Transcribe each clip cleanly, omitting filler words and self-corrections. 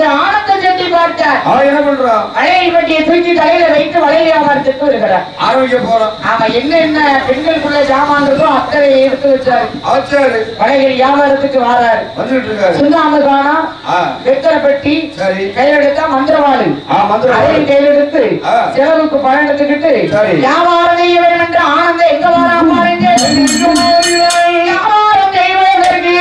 ஆனந்த செட்டி பார்த்தார். என்ன பண்றான்? வளையல் பட்டியை தூக்கி தலையில வைத்து வளையல் வியாபாரத்துக்கு இருக்கிறார். ஆரம்பிக்க போறான். ஆமா, என்ன பெண்களுக்குள்ள சாமான் இருக்கும் அத்தனை எடுத்து வச்சாரு. வளையல் வியாபாரத்துக்கு வாராரு. சுண்ணாம்பு காணம், வெத்தலை பெட்டி, கையெடுத்தா மந்திரவாளி, அதையும் கையெடுத்து செலவுக்கு பணம் எடுத்துக்கிட்டு வியாபாரம் செய்ய வேண்டும் என்று ஆனந்த எங்க வாரா பாருங்க. வியாபாரம் செய்வதற்கு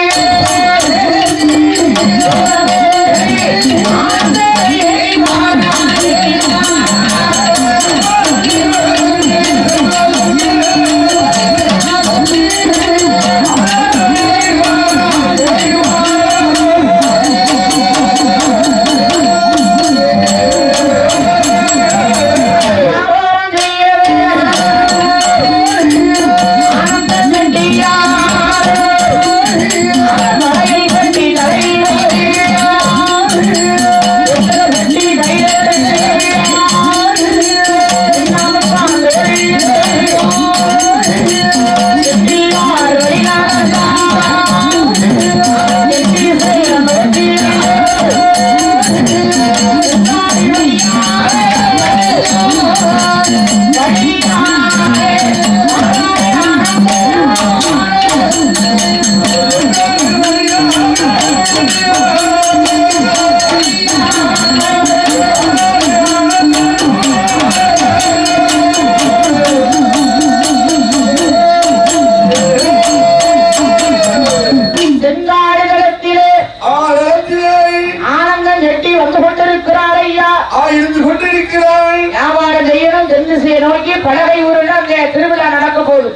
பலகை ஊருல அங்க திருவிழா நடக்க போகுது.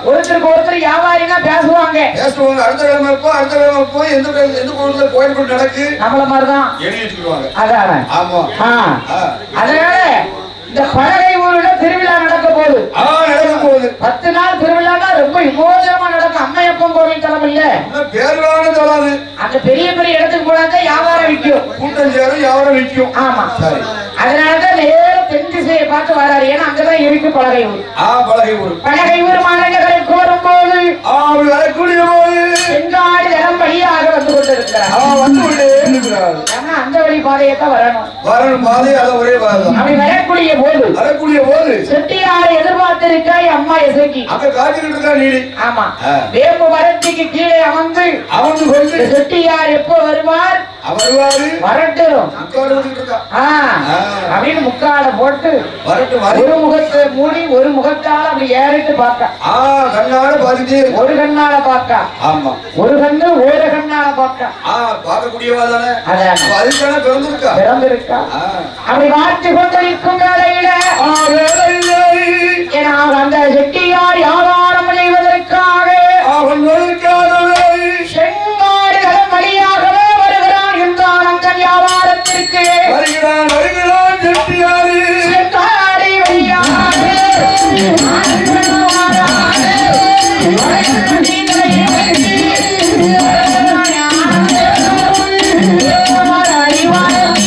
ஒருத்தருக்கு ஒருத்தர் வியாபாரினா பேசுவாங்க. அடுத்த கிழமை இருப்போம், அடுத்த கிழமை போய் எந்த கோயிலுக்கு கோயில் நடக்கு நம்மள மாதிரிதான் எழுதி வச்சுக்குவாங்க. அதான். ஆமா. அதனால இந்த பலகை ஊருல திருவிழா நடக்க போகுது. 10 நாள் திருவிழானா ரொம்ப விமோசனமா நடக்கும். அம்மையப்பன் கோவில் தலம் இல்ல, பேருவான தலம். அந்த பெரிய பெரிய இடத்துக்கு போனாதான் வியாபாரம் விற்கும், கூட்டம் சேரும், வியாபாரம் விற்கும். ஆமா, சரி. அதனாலதான் நேரம் தென் திசையை பார்த்து வராரு. ஏன்னா அங்கதான் இருக்கு பலகை ஊர். பலகை ஊர். பலகை ஊர் மாநகரை கோரும் போது வரக்கூடிய போது செங்காடு இடம் வழியாக வந்து கொண்டிருக்கிறார். ஏன்னா அந்த வழி பாதையத்தான் வரணும். பாதை அது ஒரே பாதை. அப்படி வரக்கூடிய போது செட்டியாரை எதிர்பார்த்திருக்காய் அம்மா இசைக்கு. அங்க காத்துக்கிட்டு இருக்கா நீடி. ஆமா, வேம்பு மரத்துக்கு கீழே அமர்ந்து கொண்டு செட்டியார் எப்போ வருவார் வரட்டும் அப்படின்னு முக்காட போட்டு ஒரு முகத்தை மூடி ஒரு முகத்தால் அப்படி ஏறிட்டு பார்க்க. ஒரு கண்ணால பார்க்க. ஆமா, ஒரு கண்ணு வேற கண்ணால பார்க்க. பார்க்கக்கூடியவாதானே பிறந்திருக்கா. அப்படி பார்த்து கொண்டிருக்கும் வேளையில அந்த செட்டியார் வியாபாரம் செய்வதற்காக செங்காடுகள் வழியாகவே வருகிறான். இந்த ஆனந்தன் வியாபாரத்திற்கு வருகிறான் செட்டியாரு. செங்காடு வழியாக அறிவார்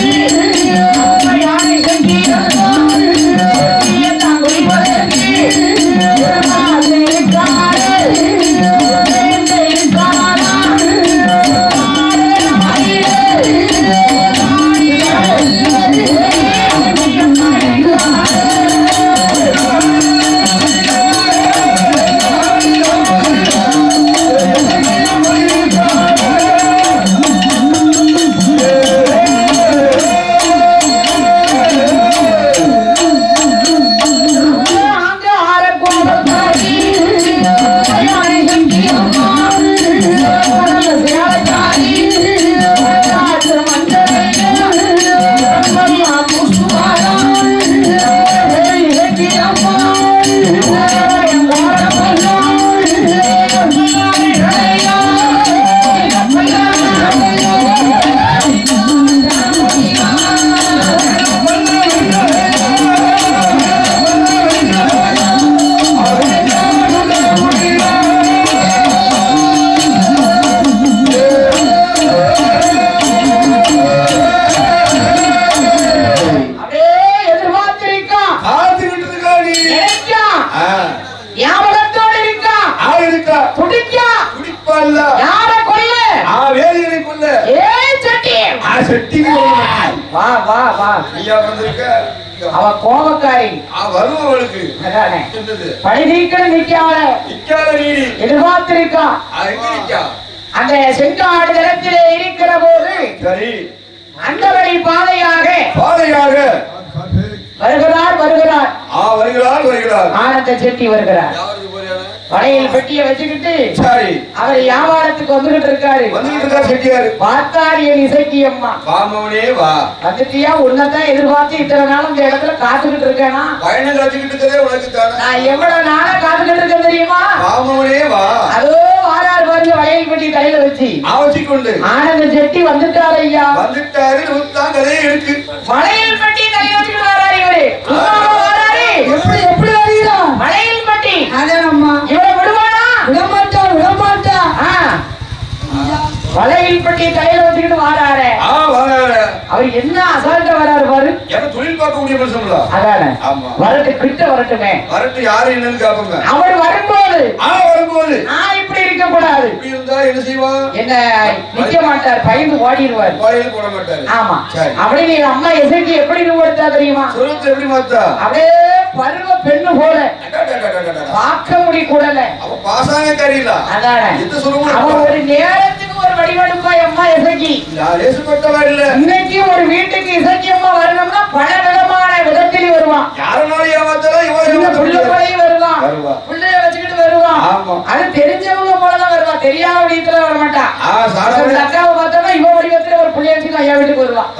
செட்டிக்கு வா வா வா ஐயா வந்திருக்க. அவ கோபக்காரி வரும் அவளுக்கு. பழிதீக்கட நிக்காத நீடி எதிர்பார்த்திருக்கா. எங்க நிக்கா? அந்த செங்காடு தளத்திலே இருக்கிற போது சரி அந்த வழி பாதையாக வருகிறார் ஆனந்த செட்டி வருகிறார். வளையல் பெட்டியை வச்சுக்கிட்டு அவர் வியாபாரத்துக்கு வந்துகிட்டு இருக்காரு. செட்டியாரு பார்த்தாரு என் இசைக்கு அம்மா. வாமவனே வா. வந்துட்டியா? உன்னதான் எதிர்பார்த்து இத்தனை நாளும் இந்த இடத்துல காத்துக்கிட்டு இருக்கேனா? பயணம் காத்துக்கிட்டு இருக்கதே உனக்கு தானே. நான் எவ்வளவு நாளா காத்துக்கிட்டு இருக்கேன் தெரியுமா? வாமவனே வா. அதோ வாரார் பாருங்க வளையல் பெட்டி தலையில வச்சு ஆவச்சிக்கொண்டு ஆனந்த செட்டி வந்துட்டாரு ஐயா. வந்துட்டாரு. தான் கதையே இருக்கு. வளையல் பெட்டி தலையில வச்சுட்டு வராரு இவரு. எப்படி எப்படி அறியல வளையல் பெட்டி? அதேம்மா இவரை விடுவானா? விடமாட்டா. வளையல் பெட்டி தலையில வச்சுக்கிட்டு வாராரு. அவர் என்ன அசால்ட்டா வராரு பாரு. தொழில் பார்க்கக்கூடிய மனுஷங்களா? அதானே. வரட்டு கிட்ட வரட்டுமே. வரட்டு யாரு என்னன்னு கேட்பாங்க. அவர் வரும்போது நான் இப்படி இருக்க கூடாது. இப்படி இருந்தா என்ன செய்வான்? என்ன நிக்க மாட்டார், பயந்து ஓடிடுவார். வளையல் போட மாட்டாரு. ஆமா. அப்படியே நீ அம்மா எசைக்கு எப்படி நிறுவடுத்தா தெரியுமா? சொல்லுறது எப்படி மாத்தா? அப்படியே பருவ பெண்ணு போல பார்க்க முடி கூடல. அவ பாசாங்க கரியல. அதானே. அவன் ஒரு நேரத்துக்கு ஒரு வடிவெடுப்பா அம்மா இசைக்கு. இன்னைக்கு ஒரு வீட்டுக்கு இசைக்கு அம்மா வரணும்னா பல விதமான விதத்தில் வருவான். யாருனாலும் ஏமாத்தாலும் இவன் பிள்ளையும் வருவான். பிள்ளைய வச்சுக்கிட்டு வருவான். அது தெரிஞ்சவங்க போலதான் வருவான், தெரியாத வடிவத்துல வர மாட்டான். அக்காவை பார்த்தோம்னா இவன் வடிவத்துல ஒரு பிள்ளைய வச்சு ஐயா வீட்டுக்கு வருவான்.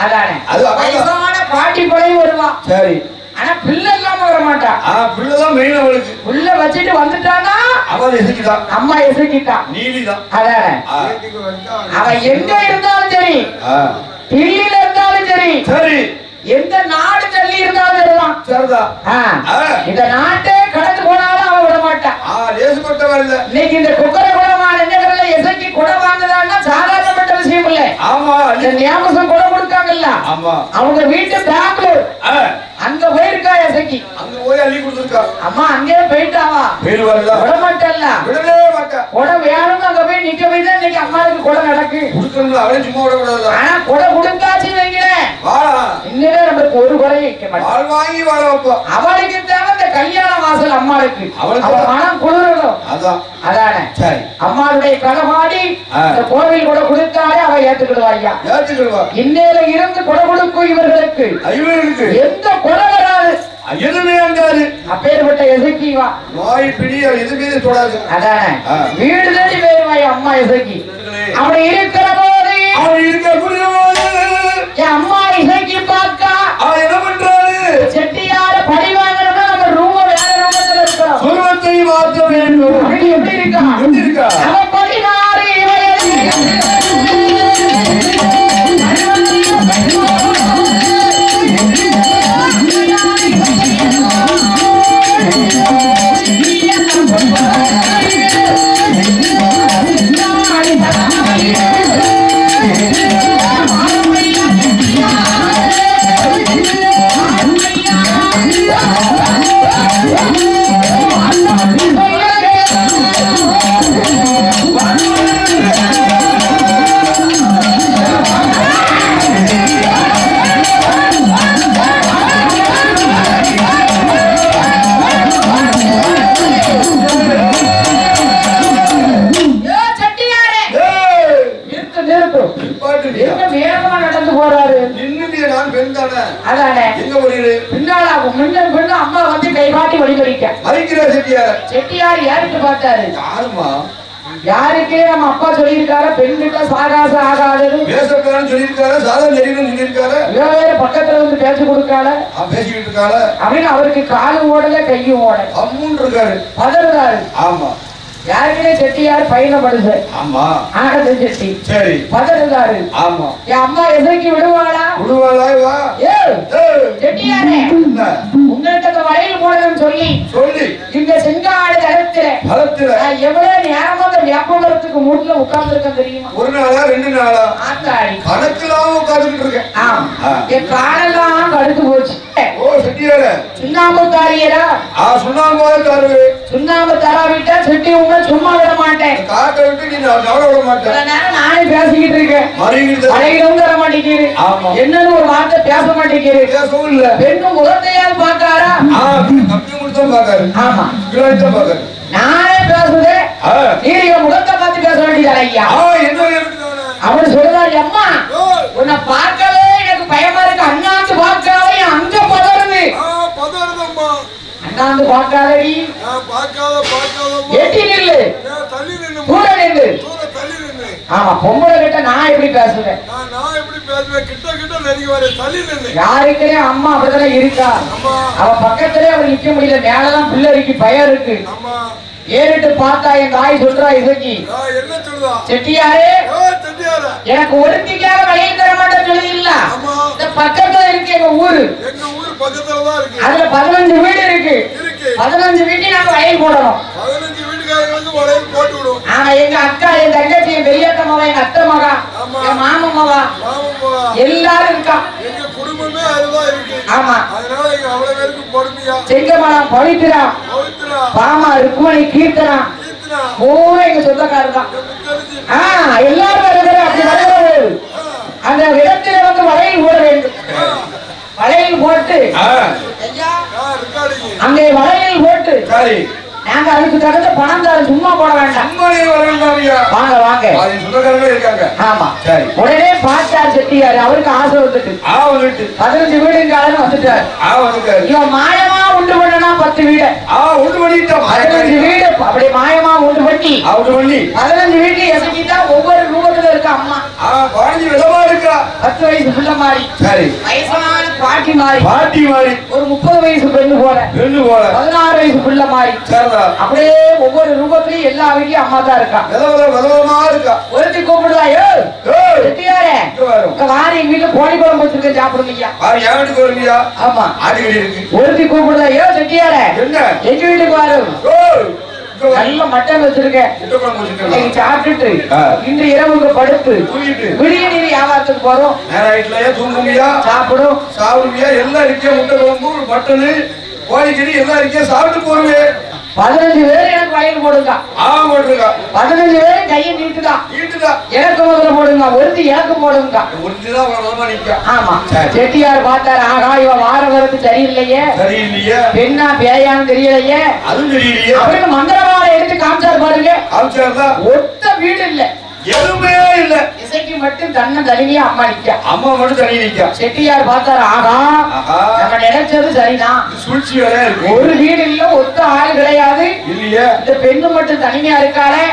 அதானே. வயசான பாட்டி போலையும் வருவான். சரி. ஆனா பிள்ளை இல்லாம வர மாட்டான். பிள்ளைதான் மெயின் அவளுக்கு. பிள்ளை வச்சுட்டு வந்துட்டானா அவன் எசைக்கிட்டான், அம்மா எசைக்கிட்டான். நீலிதான். அதானே. அவன் எங்க இருந்தாலும் சரி, தில்லியில இருந்தாலும் சரி, எந்த நாடு தள்ளி இருந்தாலும் இந்த நாட்டை கடந்து போனாலும் அவன் விட மாட்டான். இன்னைக்கு இந்த குக்கரை குடமா நெஞ்சகரல எசைக்கு குடம் வாங்குதான்னா சாதாரணப்பட்ட விஷயம் இல்ல. இந்த ஞாபகம் குடம் கொடுக்காங்கல்ல, அவங்க வீட்டு பேங்க்ல அங்க போயிருக்கா எசைக்கு. அங்க போய் அள்ளி கொடுத்துருக்கா. அம்மா அங்கே போயிட்டாவா? விட மாட்டல்ல. குடம் வேணும்னு அங்க போய் நிக்க போய் தான் இன்னைக்கு அம்மாவுக்கு குடம் நடக்கு. அவளே சும்மா விடக்கூடாது. ஆனா குடம் கொடுத்தாச்சு வைங்களேன், இன்னும் நமக்கு ஒரு குறையும் வைக்க மாட்டேன். வாங்கி வாழ வைப்போம். அவளுக்கு தேவை இந்த கல்யாண வாசல் அம்மாளுக்கு. அவள் மனம் குளிரணும். அதானே. அம்மாளுடைய களமாடி இந்த கோவில் கூட கொடுத்தாலே அவ ஏத்துக்கிடுவாய்யா. இன்னையில இருந்து குட கொடுக்கும் இவர்களுக்கு எந்த குறை வராது, எதுவுமே அங்காது. அப்பேற்பட்ட எசைக்கிவா நோய் பிடி எதுவுமே தொடாது. அதானே. வீடு தேடி போயிருவாய் அம்மா எசைக்கு. அப்படி இருக்கிற போது என் அம்மா இசைக்கு பார்க்கா என்ன பண்றாரு? செட்டியார படி வாங்கணும்னா நம்ம ரூம் வேற ரூமத்துல இருக்கோம். சுருவத்தை மாற்ற வேண்டும். அப்படி எப்படி இருக்கா? அவன் 16 அம்மா வந்து கை காட்டி வழிபடிக்க செட்டியார் யாருக்கு பார்த்தாரு? யாருக்கே நம்ம அப்பா சொல்லியிருக்காரு, பெண்கிட்ட சாகாசம் ஆகாதது சொல்லியிருக்காரு, சாதம் தெரியும் சொல்லியிருக்காரு. வேற பக்கத்துல வந்து பேச்சு கொடுக்கால பேசிக்கிட்டு இருக்காரு அப்படின்னு அவருக்கு காலும் ஓடல கையும் ஓடல அம்முன்னு இருக்காரு, பதறாரு. ஆமா. யாருக்கே செட்டியார் பயணப்படுது. ஆமா. ஆனந்த செட்டி சரி பதறாரு. ஆமா. என் அம்மா எசைக்கு விடுவாளா? வா. செட்டியாரே, உங்களுக்கு வளையல் போடணும்னு சொல்லி இந்த செங்காடு தளத்துல எவ்வளவு நேரமா அந்த வியாபாரத்துக்கு மூட்டுல உட்கார்ந்து இருக்கேன் தெரியுமா? ஒரு நாளா 2 நாளா ஆத்தாடி கணக்கெல்லாம் உட்கார்ந்துட்டு இருக்கேன். என் காலெல்லாம் கடுத்து போச்சு. ஓ செட்டியாரே, சுண்ணாம்பு தாரியரா சுண்ணாம்பு தருவே சுண்ணாம்பு தராவிட்டா செட்டி உங்களை சும்மா விட மாட்டேன் காக்க விட்டு நீ நவட விட மாட்டேன் நானே பேசிக்கிட்டு இருக்கேன் மறையிலும் தர மாட்டேங்கிறது என்னன்னு ஒரு வார்த்தை பேச மாட்டேங்கிறது பேசவும் இல்ல பெண்ணும் முகத்தையால் பார்த்தாரா கப்பி முடிச்சும் பார்க்காரு ஆமா கிளாய்தான் பார்க்காரு நானே பேசுதே நீங்க முகத்தை பார்த்து பேச வேண்டியது ஐயா அவரு சொல்றாரு அம்மா உன்னை பார்க்கவே எனக்கு பயமா இருக்கு அண்ணாந்து பார்க்காவே அங்க பதறுது அண்ணாந்து பார்க்காதடி எட்டி நில்லு தூர நில்லு ஆமா பொம்பளை கிட்ட நான் எப்படி பேசுவேன் யாருக்கே அம்மா அப்படிதான் இருக்கா அவ பக்கத்திலே அவர் நிக்க முடியல மேலதான் பிள்ளைக்கு பயம் இருக்கு ஏறிட்டு பார்த்தா என் தாய் சொல்றா இசைக்கு செட்டியாரே எனக்கு ஒருத்திக்காக வளையல் தர மாட்டேன்னு சொல்லுவீங்களா இந்த பக்கத்துல இருக்கு எங்க ஊரு அதுல 15 வீடு இருக்கு 15 வீட்டு நாங்க வளையல் போடணும் ஆனா எங்க அக்கா என் தங்கச்சி என் பெரியாத்த மகா எங்க அத்தை மகா என் மாமன் மகா எல்லாரும் இருக்கா ஆமா செங்கமலம் பவித்ரா பாமா ருக்மணி கீர்த்தனா பூரா எங்க சொந்தக்காரர் தான் எல்லாரும் அப்படி வருகிறது அந்த இடத்துல வந்து வளையல் போட வேண்டும் வளையல் போட்டு அங்கே வளையல் போட்டு நாங்க அதுக்கு தகுந்த பணம் தர சும்மா போட வேண்டாம் வாங்க வாங்க ஆமா உடனே பார்த்தார் செட்டியாரு அவருக்கு ஆசை வந்துட்டு 15 வீடுங்காலன்னு வந்துட்டாரு இவன் மாயமா உண்டு பண்ணனா 10 வீடு 15 வீடு அப்படி மாயமா உண்டு பண்ணி 15 வீட்டுல எசக்கிட்டா ஒவ்வொரு ரூபத்துல இருக்க அம்மா 10 வயசு புள்ள மாறி வயசான பாட்டி மாறி ஒரு 30 வயசு பெண்ணு போல 16 வயசு புள்ள மாறி அப்படியே ஒவ்வொரு ரூபத்திலையும் எல்லா வீட்லயும் அம்மா தான் இருக்கா ஒருத்தி கூப்பிடுவாயோ செட்டியாரே வாரி எங்க வீட்டுல கோழி குழம்பு வச்சிருக்கேன் சாப்பிடுங்கய்யா ஆமா ஒருத்தி கூப்பிடுவாயோ செட்டியாரே எங்க வீட்டுக்கு வரும் நல்ல மட்டன் வச்சிருக்கேன் சாப்பிட்டுட்டு இன்று இரவுக்கு படுத்து விடிய நீர் வியாபாரத்துக்கு போறோம் சாப்பிடும் எல்லாம் இருக்கே முட்டை குழம்பு மட்டனு கோழிக்கறி எல்லாம் இருக்கே சாப்பிட்டு போருவே 15 பேர் எனக்கு வளையல் போடுங்க 15 பேர் கையை நீட்டுதா எனக்கு முதல்ல போடுங்க ஒருத்தி எனக்கு போடுங்க ஆமா செட்டியார் பார்த்தாரு ஆகா இவன் வார வரது சரியில்லையே பெண்ணா பேயான்னு தெரியலையே அப்படின்னு மந்திரவாளை எடுத்து காமிச்சாரு பாருங்க ஒத்த வீடு இல்ல எதுவுமே இல்ல இசைக்கு மட்டும் தன்னை தனியா அம்மா மட்டும் தனி நிக்க செட்டியார் பார்த்தாரு ஆகா நம்ம நினைச்சது சரிதான் சூழ்ச்சி வேலையா இருக்கு ஒரு வீடு இல்ல ஒத்த ஆள் கிடையாது இல்லையா இந்த பெண்ணு மட்டும் தனிமையா இருக்காளே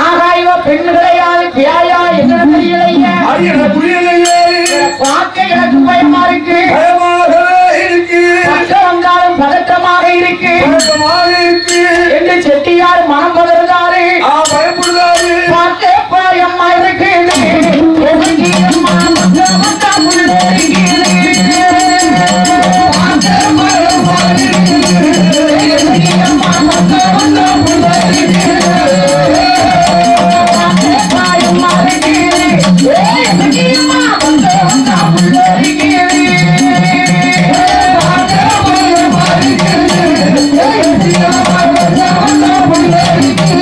ஆகா இவ பெண்ணு கிடையாது பியாயா என்ன தெரியலையே பார்க்க எனக்கு பயமா இருக்கு பட்டம் வந்தாலும் பதற்றமாக இருக்கு என்று செட்டியார் மனம் பதறாரு பயப்படுறாரு பார்க்க பயமா இருக்கு Thank you.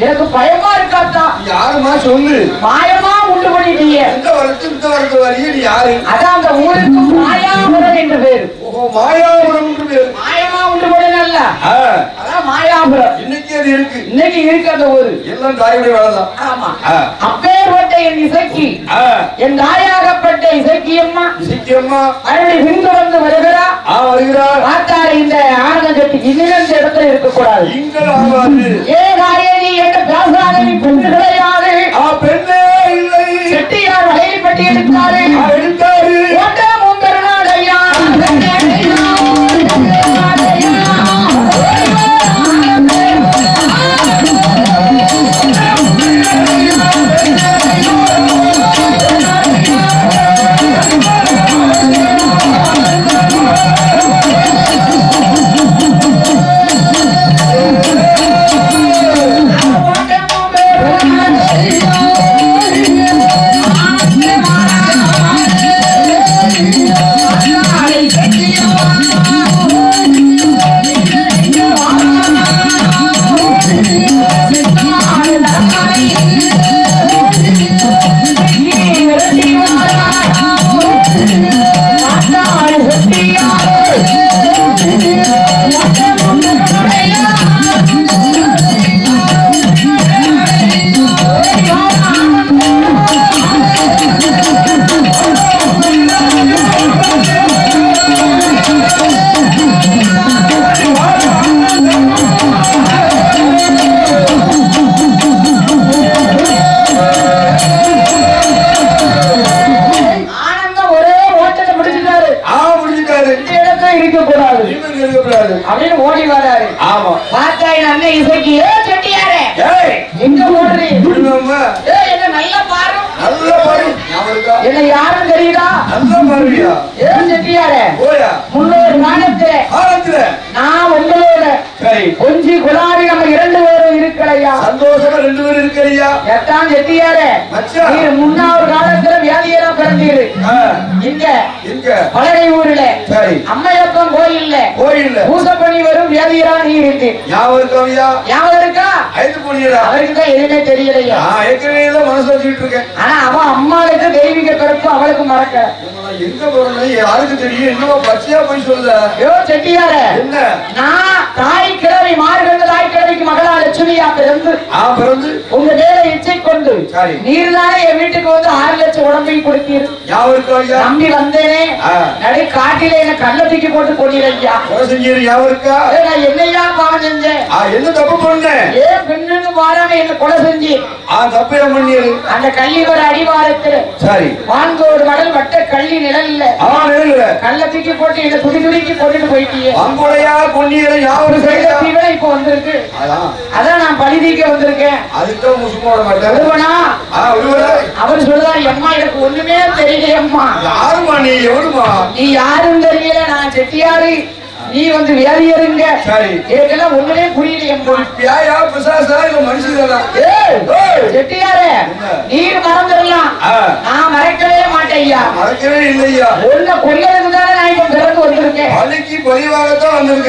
எனக்கு பயமா இருக்காத்தா. யாருமா சொல்லு? மாயமா உண்டு பண்ணிட்டீங்க. இந்த வரத்து வரைய நீ யாரு? அதான் அந்த ஊருக்கு மாயாபுரம் என்று பேரு. மாயாபுரம் என்று பேரு. மாயமா உண்டு பண்ணல. அதான் மாயாபுரம். இன்னைக்கு அது இருக்கு. இன்னைக்கு இருக்கு அந்த ஊரு. எல்லாம் தாயுடைய வேலைதான். ஆமா. அப்பேற்பட்ட என் இசைக்கு என் தாயாகப்பட்ட இசைக்கியம்மா மறுபடி பின்தொடர்ந்து வருகிறா. பார்த்தாரு இந்த ஆனந்தத்துக்கு இன்னும் இந்த இடத்துல இருக்கக்கூடாது. ஏன் காயணி என்ற பேசாதவி பெண்ணு கிடையாது. பெண்ணே இல்லை. செட்டியார் வலைப்பட்டி எடுத்தாரு. ஓட்ட முந்தரனாடையா அப்படின்னு ஓடி வராரு. ஆமா. பார்த்தா என் அண்ணன் இசைக்கு செட்டியாரே எங்க ஓடுறீ? என்ன நல்ல பாரு. நல்ல பாரு. என்ன யாரும் தெரியுதா? நல்ல பாருயா. ஏன் செட்டியாரே? முன்னொரு காலத்துல நான் உங்களோட கொஞ்சி குலாவி நம்ம 2 பேரும் இருக்கலையா? சந்தோஷமா 2 பேரும் இருக்கலையா? எத்தான் செட்டியாரே நீ முன்னாஒரு காலத்துல வியாதியரா பிறந்தீரு. இங்க பழகை ஊர்ல அம்மையப்பன் கோயில்ல பூசப்பணி வரும் வியாதியரா நீ இருந்து ஞாபகம் இருக்கா? அவருக்கு தான் எதுவுமே தெரியலையா? மனசு வச்சுட்டு இருக்கேன். ஆனா அவன் அம்மாவுக்கு தெய்வீக பிறப்பு அவளுக்கு மறக்க எங்க போறேன் யாருக்கு தெரியும்? என்னவோ பச்சையா போய் சொல்லுத. செட்டியார என்ன நான் தாய் கிழவி மார்கண்ட தாய் கிழவிக்கு மகளா லட்சுமியா பிறந்து உங்க வேலை இச்சை கொண்டு நீர் தானே என் வீட்டுக்கு வந்து 6 லட்சம் உடம்பை கொடுத்தீர். நம்பி வந்தேனே நடை காட்டில என்ன கல்ல தூக்கி போட்டு கொண்டிருக்கியா? நான் என்னையா பாவம் செஞ்சேன்? என்ன தப்பு பண்ணேன்? ஏன் பெண்ணுன்னு வாராம என்ன கொலை செஞ்சு தப்பு பண்ணியது? அந்த கள்ளிவர அடிவாரத்துல வான்கோடு மடல் வட்ட கள்ளி நிழல்ல கல்ல தூக்கி போட்டு என்ன துடி துடிக்கி போட்டுட்டு போயிட்டீங்க. இப்ப வந்திருக்கு. அதான் நான் பழி தீக்க வந்திருக்கேன். அவர் சொல்றாரு அம்மா எனக்கு ஒண்ணுமே தெரியலையம்மா. நீ யாரும் தெரியல. நான் செட்டியாரு நீ வந்து வியாதியருங்க. எனக்கெல்லாம் ஒண்ணுமே புரியலையம்மா. செட்டியாரே நீர் மறந்துடலாம். நான் மறக்கவே மாட்டேயா. மறக்கவே இல்லையா? ஒன்ன கொல்லதுக்கு தானே நான் இப்ப பிறகு வந்திருக்கேன்.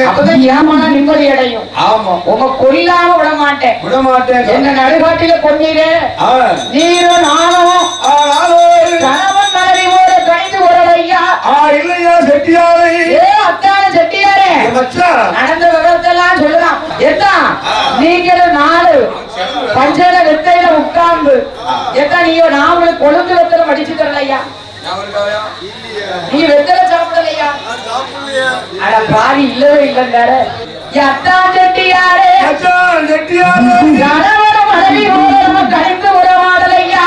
அப்பதான் ஏமானா நிம்மதி அடையும். உங்க கொல்லாம விட மாட்டேன். என்ன நடுகாட்டில கொன்னீரே நீரும் நானும் கணவன் மனைவி போல கணிந்து உறவையா இல்லையா? செட்டியாரே அத்தான செட்டியாரே நடந்த விவரத்தெல்லாம் சொல்லலாம். நீங்களும் 4 பஞ்சல வெத்தையில உட்கார்ந்து நீங்க நாமளும் கொழுந்து வெத்தலை மடிச்சு தரலையா? நீ வெத்தலை சாப்பிடலையா? அட பாவி இல்லவே இல்லைங்கார அத்தான் செட்டியாரே கணவன் மனைவி போல நம்ம கணிந்து உறவாடலையா?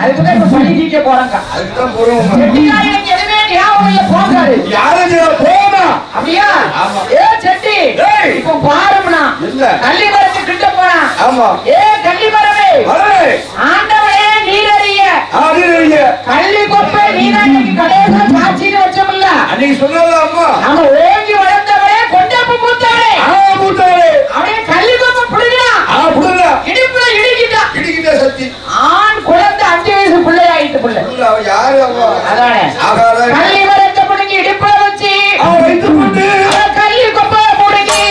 அதுக்குதான் இப்ப பழி தீக்க போறாங்க. அதுக்குதான் போறோம். செட்டியாருக்கு எதுவுமே ஞாபகம் இல்ல போகாது. யாரும் போனா அப்படியா? ஏ செட்டி இப்ப பாரும்னா கள்ளி மரத்து கிட்ட போனா. ஆமா. ஏ கள்ளி மரமே ஆண்டவனே நீரறிய கள்ளி கொப்பை நீராட்டைக்கு கடைசியில சாட்சின்னு வச்சோம்ல அன்னைக்கு சொன்னதா அம்மா. நம்ம ஓங்கி வளர்ந்தவரே கொண்டப்பு மூத்தவரே மூத்தவரே அப்படியே கள்ளி கொப்பை புடுங்கினா இடுப்புல இடிக்கிட்டா சக்தி ஆண் குழந்தை 5 வயசு பிள்ளையாயிட்டு பிள்ளை. யாரு அம்மா? அதானே கள்ளி மரத்தை புடுங்கி இடுப்புல வச்சு வைத்து போட்டு கள்ளி கொப்பை புடுங்கி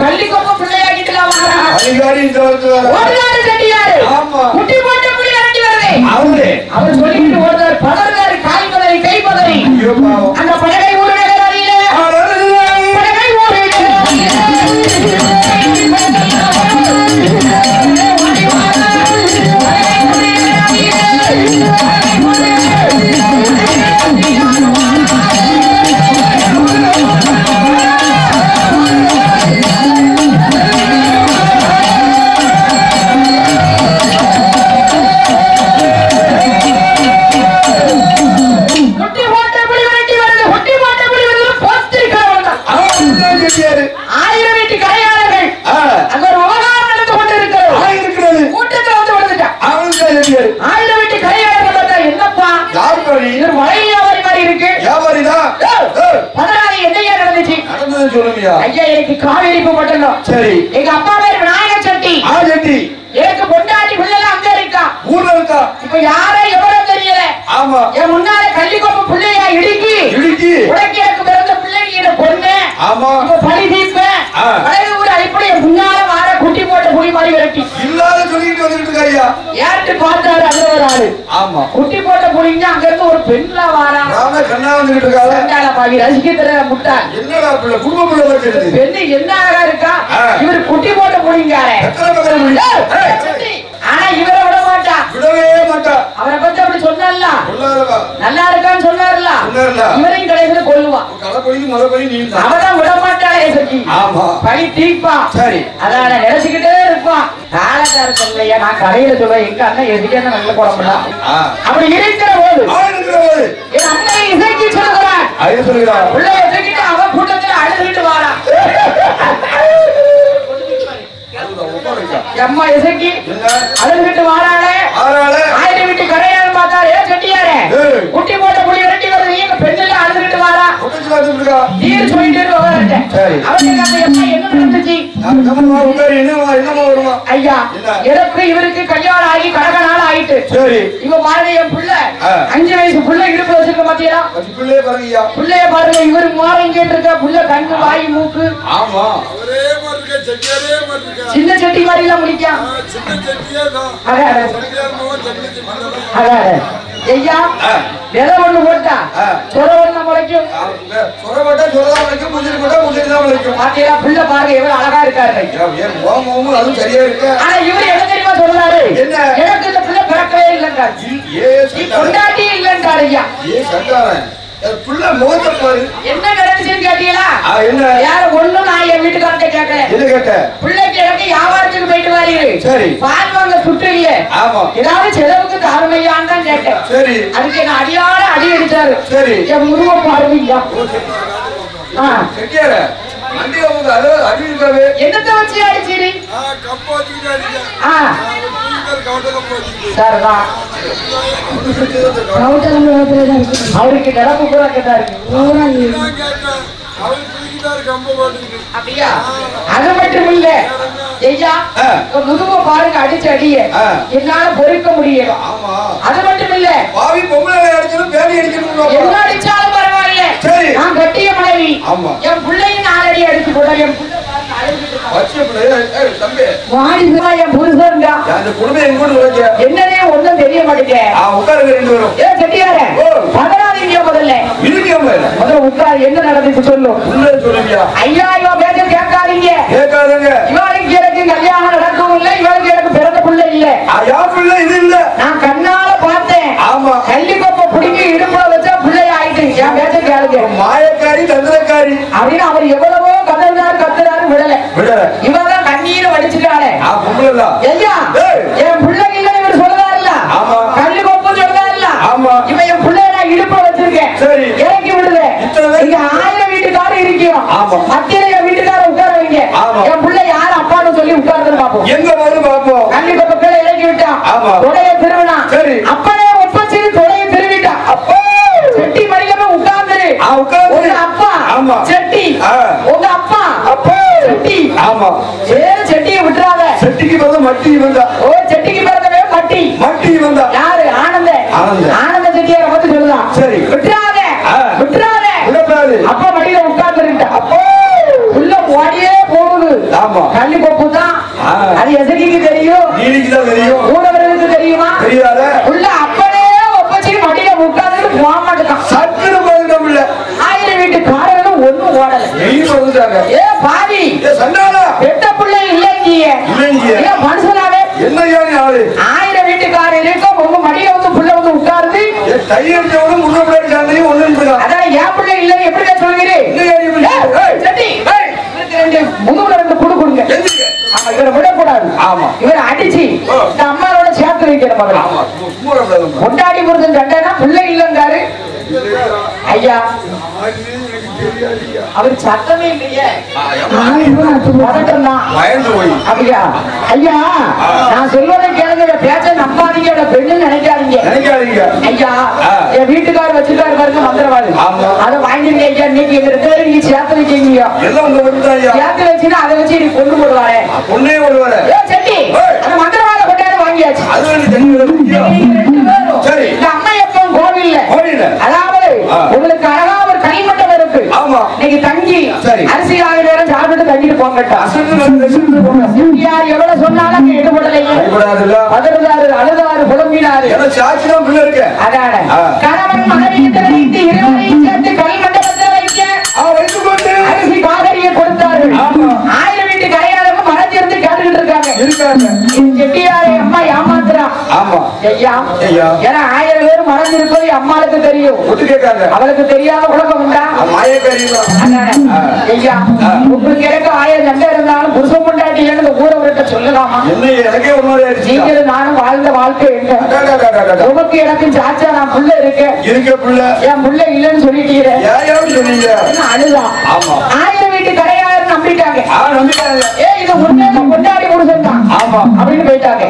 பள்ளி கொப்ப பிள்ளையாக்கிட்டலாம். குட்டி போட்ட புள்ளி இறங்கி வருது. அவர் சொல்லிட்டு ஓடுறாரு. பதறாரு, காய் பதறி கை பதறி. அந்த படகை ஊருடைய படகை ஊருடைய எங்க அப்பா பேர் விநாயகர் செட்டி. எனக்கு பொண்டாட்டி பிள்ளை அங்க இருக்கா, ஊர்ல இருக்கா. இப்ப யாரோ எவ்வளவு தெரியல. ஆமா. என் முன்னால கள்ளிக்கொப்ப பிள்ளையா இடுக்கி உனக்கு எனக்கு பிறந்த பிள்ளைங்க பொண்ணு. ஆமா. இப்ப பழி தீர்ப்பேன். பழைய ஊர் அடிப்படை முன்னால வார குட்டி போட்ட புலி மாதிரி விரட்டி இல்லாத சொல்லிட்டு வந்துட்டு இருக்காயா. ஏற்று பார்த்தாரு அங்க ஒரு ஆளு. ஆமா. குட்டி போட்ட புலிங்க அங்க இருந்து ஒரு பெண்ல வாரா. ராம கண்ணா வந்துட்டு இருக்காங்க. கண்ணால பாவி ரசிக்க தெரியல முட்டா. என்னடா பிள்ளை குடும்ப பிள்ளை வச்சிருது. பெண்ணு என்ன அழகா இருக்கா. இவர் குட்டி போட்ட புலிங்காரே. ஆனா இவரை விட மாட்டா. விடவே மாட்டா. அவரை பத்தி அப்படி சொன்னார்ல. நல்லா இருக்கான்னு சொன்னார்ல. இவரையும் கடைசியில கொல்லுவான். அவதான் விட மாட்டாளே சக்தி. பழி தீப்பா. சரி. அதான் நினைச்சுக்கிட்டே இருப்பான். காலக்காரத்தன் இல்லையா, நான் கடையில சொல்லுவேன் எங்க அண்ணன் எதுக்கே நல்ல குழம்புல அப்படி இருக்கிற போது என் அண்ணன் இசைக்கு சொல்லுகிறான். பிள்ளை எதுக்கிட்டு அவன் கூட்டத்தில் அழுதுகிட்டு வாரான். அம்மா இசைக்கு அழுதுகிட்டு வாராளே. ஆயிரம் வீட்டு கரையான்னு பார்த்தாரு. ஏன் செட்டியாரே குட்டி போட்ட புலி விரட்டி வருது, எங்க பெண்ணில அழுதுகிட்டு வாரா. நீர் சொல்லிட்டு அவனுக்கு அந்த அம்மா என்ன நடந்துச்சு ஐயா. எனக்கு இவருக்கு கல்யாணம் ஆகி கடக நாள் ஆயிட்டு. இவ பாருங்க என் புள்ள 5 வயசு புள்ள இடுப்பு வச்சிருக்க மாத்தியா. புள்ளைய பாருங்க. இவரு மாறம் கேட்டு புள்ள கண்ணு வாய் மூக்கு. ஆமா. சின்ன செட்டி மாதிரி எல்லாம் முடிக்கான். ஐயா விதை ஒண்ணு போட்டா சொர ஒண்ணு முளைக்கும். பாத்தீங்களா பிள்ளை பாருங்க எவ்வளவு அழகா இருக்காரு. ஆனா இவரு என்ன தெரியுமா சொல்றாரு, எனக்கு இந்த பிள்ளை பிறக்கவே இல்லைன்றாரு. கொண்டாட்டியே இல்லைன்றாரு ஐயா. என்ன நடந்துச்சுன்னு கேட்டீங்களா? யார ஒண்ணும் நான் என் வீட்டுக்காரட்ட கேட்கல. பிள்ளைக்கு எனக்கு வியாபாரத்துக்கு போயிட்டு வாரு, பால் வாங்க சுட்டு இல்ல, ஏதாவது செலவுக்கு தாருமையான்னு தான் கேட்டேன். அதுக்கு என்ன அடியார அடி அடிச்சாரு. என் முருக பாருங்க என்னத்தை வச்சு அடிச்சிரு அவருக்கு நடப்பு கூட கேட்டா இருக்கு. அப்படியா? அது மட்டும் இல்ல ஐயா, முதுக பாருங்க அடிச்சு அடிய என்னால பொறுக்க முடியல. அது மட்டும் இல்ல பாவி பொம்பளை அடிச்சாலும் பேடி அடிக்கணும், என்ன அடிச்சாலும் பரவாயில்ல. நான் கட்டிய மனைவி, என் பிள்ளையும் 4 அடி அடிச்சு போட என் பிள்ளை என்னன்னே ஒண்ணும் தெரிய மாட்டேங்க. முதல்ல உட்காரு, என்ன நடந்துச்சு சொல்லு. ஐயா இவன் பேச்ச கேட்காதீங்க. இவனுக்கு எனக்கு கல்யாணம் நடக்கவும் இல்லை, இவனுக்கு எனக்கு பிறந்த பிள்ளை இல்ல. நான் கண்ணால பார்த்தேன். கள்ளிக்கொப்ப பிடிங்கி இடுப்புல வச்சா பிள்ளை ஆயிட்டு. என் பேச்ச கேளுங்க. மாயக்காரி தந்திரக்காரி அப்படின்னு அவர் எவ்வளவோ கத்துறாரு விடல. இவதான் கண்ணீரை வடிச்சுட்டாரு. ஐயா என் பிள்ளை இல்ல இவர் சொல்றாருல்ல, கல்லு கொப்பு சொல்றாருல்ல, இவன் என் பிள்ளைய நான் இடுப்புல வச்சிருக்கேன், இறக்கி விடுது. இங்க 1000 வீட்டுக்காரர் இருக்கோம், மத்தியில என் வீட்டுக்கார உட்கார வைங்க. என் பிள்ளை யாரு அப்பான்னு சொல்லி உட்கார்ந்து பாப்போம். எங்க வந்து பாப்போம். கல்லு கொப்ப கீழே இறக்கி விட்டான், தொடைய திருவினா. அப்பனே ஒப்பச்சி தொடைய திருவிட்டான். அப்போ செட்டி மடியில உட்கார்ந்து உங்க அப்பா செட்டி, உங்க அப்பா செட்டி. செட்டியை விட்டுறாத. செட்டிக்கு பிறந்த மட்டி வந்தா. ஓ செட்டிக்கு பிறந்தவே மட்டி மட்டி வந்தா. யாரு? ஆனந்த ஆனந்த செட்டியை பத்தி சொல்லுதான். சரி விட்டுறாத விட்டுறாத விடக்கூடாது. அப்பா மடியில உட்கார்ந்து அப்போ உள்ள ஓடியே போகுது. கல்லு கொப்பு தான். அது எசகிக்கு தெரியும், தெரியும், ஊடவர்களுக்கு தெரியுமா? தெரியாத. உள்ள அப்பனே ஒப்பச்சி மடியில உட்கார்ந்து போக மாட்டேன். சட்டுன்னு போயிடும். 1000 வீட்டுக்காரர்களும் ஒண்ணும் ஓடல. ஏ பாவி பெட்ட பிள்ளை இல்லைங்க மனுஷனாவே என்ன 1000 வீட்டுக்காரர் இருக்கும். உங்க மடியில வந்து புள்ள வந்து உட்கார்ந்து அதான் என் பிள்ளை இல்லை எப்படி சொல்கிறேன். முதுகுல 2 குடு கொடுங்க. இவரை விடக்கூடாது. இவரை அடிச்சு இந்த அம்மாவோட சேர்த்து வைக்கிற மகள் கொண்டாடி முருகன் கண்டா பிள்ளை இல்லைங்காரு. ஐயா அவர் சத்தமே இல்லையே. அப்படியா? ஐயா நான் சொல்வதை கேளுங்க, பேச்ச நம்பாதீங்க, பெண்ணு நினைக்காதீங்க. ஐயா என் வீட்டுக்காரர் வச்சிருக்காரு பாருங்க மந்திரவாதி, அதை வாங்கிருங்க ஐயா. இன்னைக்கு எங்க 2 பேரும் நீங்க சேர்த்து வைக்கீங்க. சேர்த்து வச்சுன்னா அதை வச்சு நீ கொண்டு போடுவாரு. செட்டி அந்த மந்திரவாத கொண்டாட வாங்கியாச்சு. இந்த அம்மா எப்போ கோவில்ல, அதாவது உங்களுக்கு அழகா ஒரு கனிமட்டம் இருக்கு. இன்னைக்கு தங்கி அரிசி ஆகிய நேரம் சாப்பிட்டு தங்கிட்டு போங்கட்டா. யார் எவ்வளவு சொன்னாலும் எடுபடலையே. அழுதாரு புலம்பினாரு. அதான கணவன் மனைவி வைத்து இருவரையும் சேர்த்து கனிமண்டபத்தில் வைக்க அரிசி காதலியை கொடுத்தார்கள். 1000 வீட்டு கரையாளர்கள் மனத்திலிருந்து கேட்டுக்கிட்டு இருக்காங்க. செட்டியாரை அம்மா ஏமாத்துறா. ஐயா ஏன்னா 1000 பேர் மறந்திருப்பது அம்மாளுக்கு தெரியும், அவளுக்கு தெரியாத உலகம் உண்டா? ஐயா உங்களுக்கு எனக்கு 1000 சண்டை இருந்தாலும் புருஷன் பொண்டாட்டி இந்த ஊரவர்கிட்ட சொல்லலாமா? நீங்களும் நானும் வாழ்ந்த வாழ்க்கை என்ன? உனக்கு எனக்கு சாச்சா நான் புள்ள இருக்கேன், என் புள்ள இல்லைன்னு சொல்லிட்டீங்க. அழுதான் 1000 வீட்டு கரையாளர் நம்பிட்டாங்க. இது உண்மையில கொண்டாடி புருஷன் தான் அப்படின்னு போயிட்டாங்க.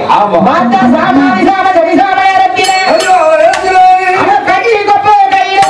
பார்த்தா சாமானி சாம சரிசாம இறக்கிறேன் கட்டி கொப்ப கையில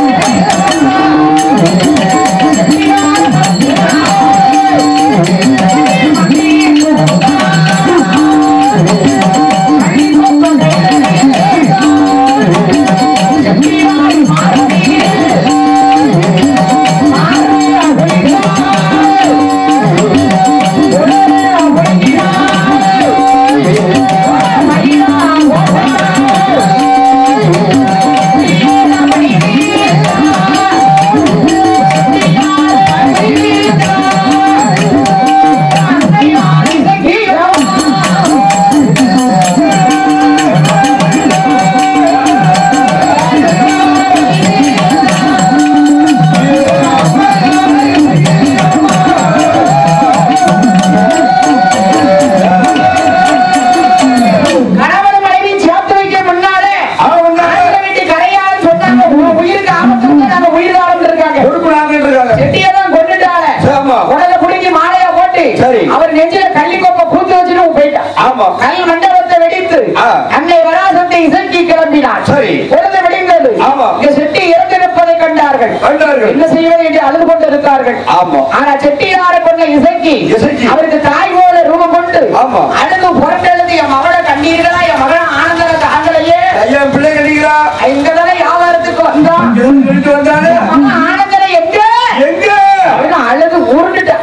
அவர் நெஞ்சில கள்ளிக்கொப்ப கூத்து வச்சுட்டு போயிட்டான். கல் மண்டபத்தை வெடித்து அன்னை வராசத்தை இசைக்கு கிளம்பினார். பொழுது விடிந்தது. செட்டி இறந்திருப்பதை கண்டார். வந்தார்கள். என்ன செய்வது என்று அழுது கொண்டு இருக்கார்கள். ஆனா செட்டியார கொண்ட இசைக்கு அவருக்கு தாய் போல ரூபம் கொண்டு அழுது புரண்டெழுது என் மகளை கண்ணீர்களா என் மகளை ஆனந்தர தாங்களையே என் பிள்ளை கண்ணீரா இங்கதானே வியாபாரத்துக்கு வந்தானே ஆனந்தர எங்க அழுது உருண்டுட்டேன்.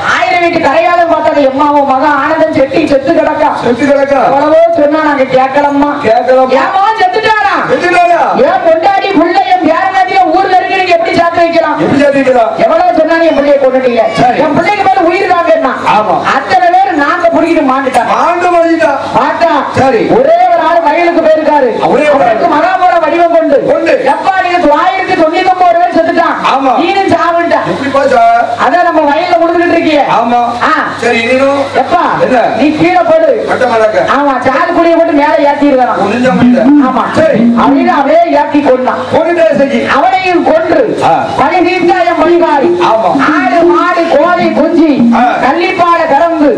1000 வீட்டு கரையாலும் பார்த்தது எம்மாவும் மகன் ஆனந்தன் செட்டி செத்து கிடக்கா எவ்வளவோ சொன்னா நாங்க கேட்கலம்மா ஏமா செத்துட்டாரா ஏன் கொண்டாடி புள்ள என் பேரனாதிய ஊர்ல இருக்கு நீங்க எப்படி சாத்து வைக்கலாம் எவ்வளவு சொன்னாலும் என் பிள்ளைய கொண்டுட்டீங்க என் பிள்ளைக்கு மேல உயிர் தாங்க அத்தனை பேர் நாங்க புடிக்கிட்டு மாண்டுட்டான் பார்த்தா ஒரே ஒரு ஆள் வயலுக்கு போயிருக்காரு அவருக்கு மகாபோல வடிவம் கொண்டு எப்பா நீங்க 1099 பேர் செத்துட்டான் நீனும் சாவுட்டான் அதான் நம்ம வயல்ல கொடுத்துட்டு இருக்கீங்க எப்பா நீ கீழே போடு ஆமா சாது குடிய போட்டு மேல ஏத்திருக்கான் ஆமா அப்படின்னு அப்படியே ஏத்தி கொண்டான் அவனையும் கொன்று பழி தீர்த்தாயம் பழிகாரி ஆடு மாடு கோழி குஞ்சி கள்ளிப்பாட கறந்து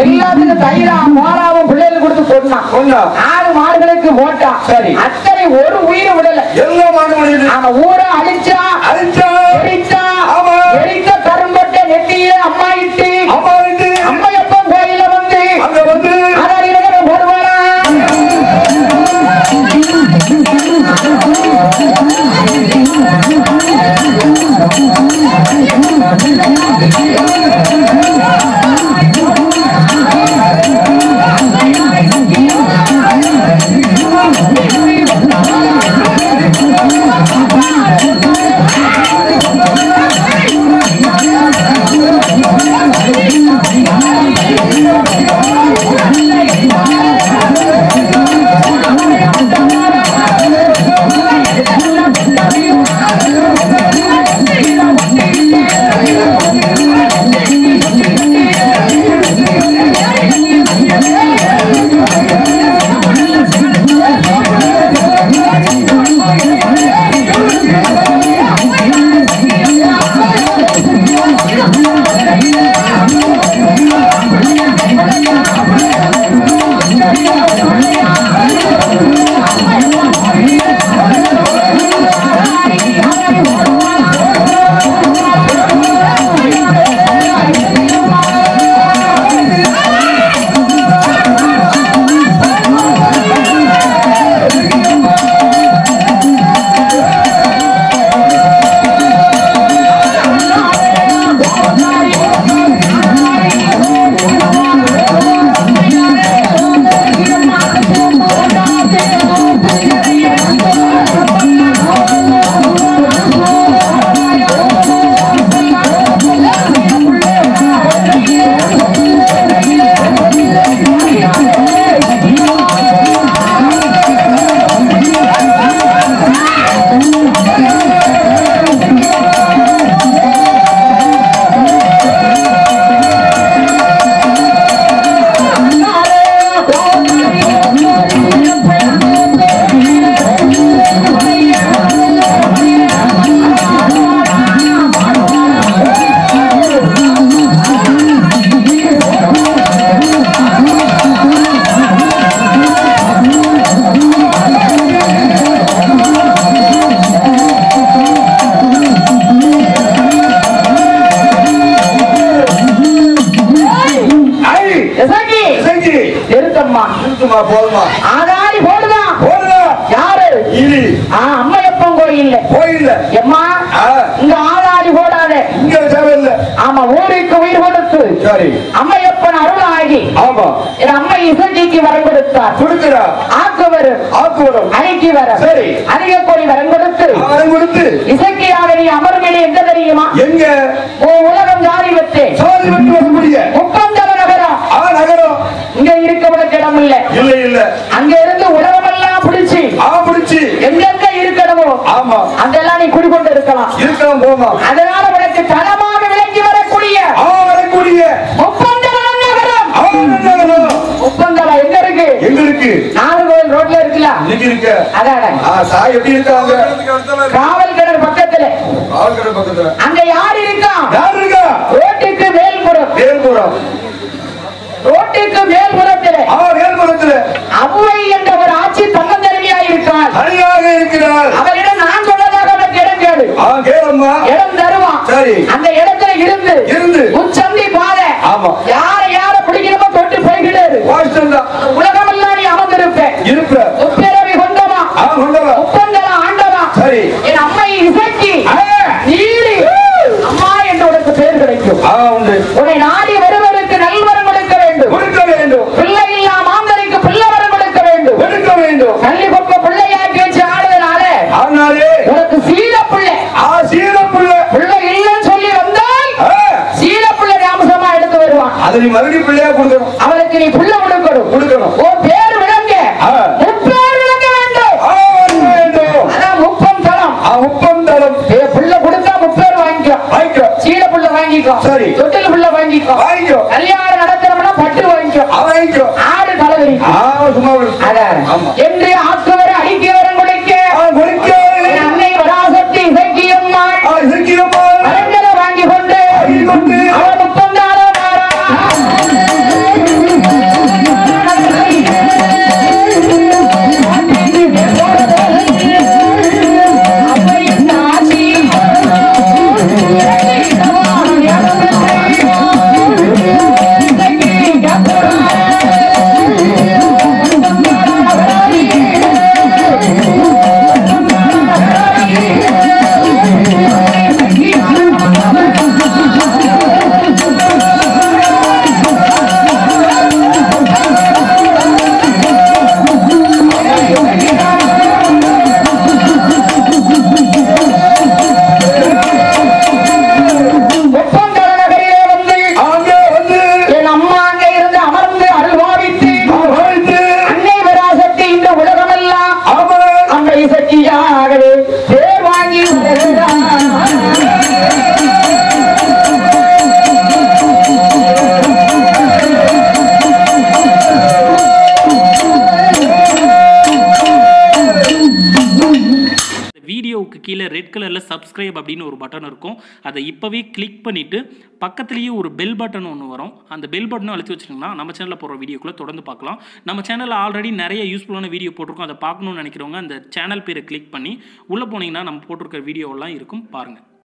எல்லாத்துக்கும் தயிரா மோராவும் பிள்ளைகளுக்கு கொடுத்து கொண்டான் ஆடு மாடுகளுக்கு போட்டான் அத்தனை ஒரு உயிரை விடல ஆமா ஊரை அழிச்சா எரித்த கரும்பட்ட நெத்தியில அம்மா இட்டு அம்மையப்பன் கோயில வந்து அதான் போடுவாரா அம்மையப்பன் கோயில் எம்மா இங்க ஆளாடி போடாத ஆமா ஊருக்கு உயிர் கொடுத்து அம்மையப்பன் அருள் ஆகி அம்மை இசைக்கு வரம் கொடுத்தார் ஆக்குவரும் அணைக்கு வர அதிக கோடி வரம் கொடுத்து இசைக்கையாக நீ அமர்மேலே எங்க தெரியுமா எங்க உலகம் ஜாதி வச்சு முப்பந்தல நகரம் இங்க இருக்கவனுக்கு இடம் இல்ல அங்க இருந்து உலகமெல்லாம் பிடிச்சு எங்கெங்க இருக்கணுமோ அங்கெல்லாம் நீ குடிக்கொண்டு இருக்கலாம் போமா அதனால உனக்கு தரமாக விளங்கி வரக்கூடிய முப்பந்தல நகரம் முப்பந்தல எங்க இருக்கு நாகர்கோவில் ரோட்ல இருக்குல்ல அதான் எப்படி இருக்காங்க காவல் கிணறு பக்கத்துல அங்க யார் இருக்கா ரோட்டுக்கு மேல்புறம் ரோட்டுக்கு மேல்புறத்தில் அவ்வை என்ற ஒரு ஆட்சி தன்னந்தனிமையாக இருக்கிறாள் அவரிடம் நான் சொன்னதாக இடம் கேடு இடம் தருவான். அந்த இடத்துல இருந்து உச்சந்தி பாதை யார பிடிக்கிறமோ தொட்டு போய்கிட்டாரு. உலகம் எல்லாம் நீ அமர்ந்திருப்ப முப்பேரவை கொண்டவா முப்பந்தல ஆண்டவா என் அம்மை இசைக்கு நீடி அம்மா என்று உனக்கு பேர் கிடைக்கும். உன்னை நாடி வருவதற்கு நல்வரம் கொடுக்க வேண்டும். பிள்ளை இல்லா மாந்தருக்கு பிள்ளைவரம் கொடுக்க வேண்டும். கல்வி கொப்ப பிள்ளையாக்கி வச்சு ஆடுவதனால உனக்கு சீத பிள்ளை பிள்ளை இல்லைன்னு சொல்லி வந்தால் சீத பிள்ளை ராமசமா எடுத்து வருவான். அவனுக்கு நீ பிள்ளை கொடுக்கணும். ஓ பேர் விளங்க முப்பேர் விளங்க வேண்டும். அதான் முப்பம் தளம் பிள்ளை கொடுத்தா முப்பேர் வாங்கிக்கோ. சீட பிள்ளை வாங்கிக்கோ. தொட்டில் பிள்ளை வாங்கிக்கோ. கல்யாணம் நடத்துறோம்னா பட்டு வாங்கிக்கோ. ஆடு தலைவரி என்று ஆக்குவர அடிக்கவரம் கொடுக்க அன்னை வராசக்தி இசைக்கியம்மாள் மரங்களை வாங்கி கொண்டு அவன் முப்பந்தாள கீழே ரெட் கலரில் சப்ஸ்கிரைப் அப்படின்னு ஒரு பட்டன் இருக்கும். அதை இப்போவே கிளிக் பண்ணிவிட்டு பக்கத்துலேயே ஒரு பெல் பட்டன் ஒன்று வரும். அந்த பெல் பட்டனை அழுத்தி வச்சிட்டிங்கன்னா நம்ம சேனலில் போகிற வீடியோக்குள்ளே தொடர்ந்து பார்க்கலாம். நம்ம சேனலில் ஆல்ரெடி நிறைய யூஸ்ஃபுல்லான வீடியோ போட்டிருக்கோம். அதை பார்க்கணுன்னு நினைக்கிறவங்க அந்த சேனல் பேரை கிளிக் பண்ணி உள்ளே போனீங்கன்னா நம்ம போட்டிருக்கிற வீடியோவெல்லாம் இருக்கும், பாருங்கள்.